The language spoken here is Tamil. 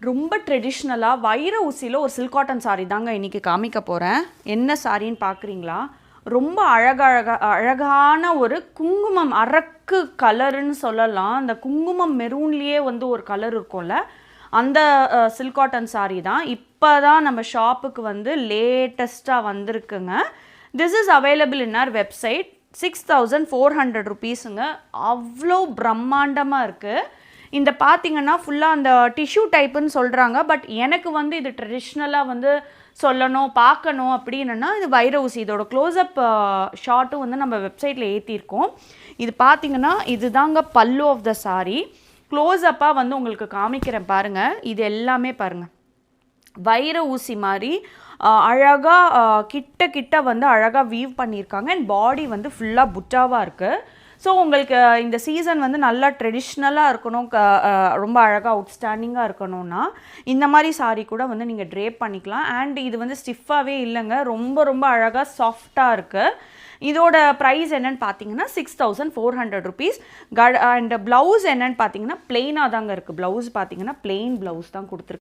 ரொம்ப ட்ரெடிஷ்னலாக வைர ஊசியில் ஒரு சில்க் காட்டன் சாரீ தாங்க இன்றைக்கி காமிக்க போகிறேன். என்ன சாரின்னு பார்க்குறீங்களா? ரொம்ப அழகான ஒரு குங்குமம் அரக்கு கலருன்னு சொல்லலாம். அந்த குங்குமம் மெரூன்லேயே வந்து ஒரு கலர் இருக்கும்ல, அந்த சில்க் காட்டன் சாரீ தான் இப்போ தான் நம்ம ஷாப்புக்கு வந்து லேட்டஸ்ட்டாக வந்திருக்குங்க. This is available in our website. 6400 rupeesங்க. அவ்வளோ பிரம்மாண்டமாக இருக்குது. இந்த பார்த்தீங்கன்னா ஃபுல்லாக அந்த டிஷ்யூ டைப்புன்னு சொல்கிறாங்க. பட் எனக்கு வந்து இது ட்ரெடிஷ்னலாக வந்து சொல்லணும் பார்க்கணும் அப்படின்னா இது வைர ஊசி. இதோட க்ளோஸ்அப் ஷாட்டும் வந்து நம்ம வெப்சைட்டில் ஏற்றிருக்கோம். இது பார்த்தீங்கன்னா இதுதாங்க பல்லு ஆஃப் த சாரீ. க்ளோஸ்அப்பாக வந்து உங்களுக்கு காமிக்கிறேன் பாருங்கள். இது எல்லாமே பாருங்கள் வைர ஊசி மாதிரி அழகாக கிட்ட வந்து அழகாக வீவ் பண்ணியிருக்காங்க. அண்ட் பாடி வந்து ஃபுல்லாக புட்டாவாக இருக்குது. ஸோ உங்களுக்கு இந்த சீசன் வந்து நல்லா ட்ரெடிஷ்னலாக இருக்கணும், ரொம்ப அழகாக அவுட்ஸ்டாண்டிங்காக இருக்கணும்னா இந்த மாதிரி சாரீ கூட வந்து நீங்கள் ட்ரேப் பண்ணிக்கலாம். அண்ட் இது வந்து ஸ்டிஃபாகவே இல்லைங்க, ரொம்ப அழகாக சாஃப்டாக இருக்குது. இதோட ப்ரைஸ் என்னன்னு பார்த்தீங்கன்னா 6400 rupees. அண்ட் ப்ளவுஸ் என்னன்னு பார்த்தீங்கன்னா பிளெயினாக தாங்க இருக்குது. ப்ளவுஸ் பார்த்தீங்கன்னா பிளெயின் ப்ளவுஸ் தான் கொடுத்துருக்கு.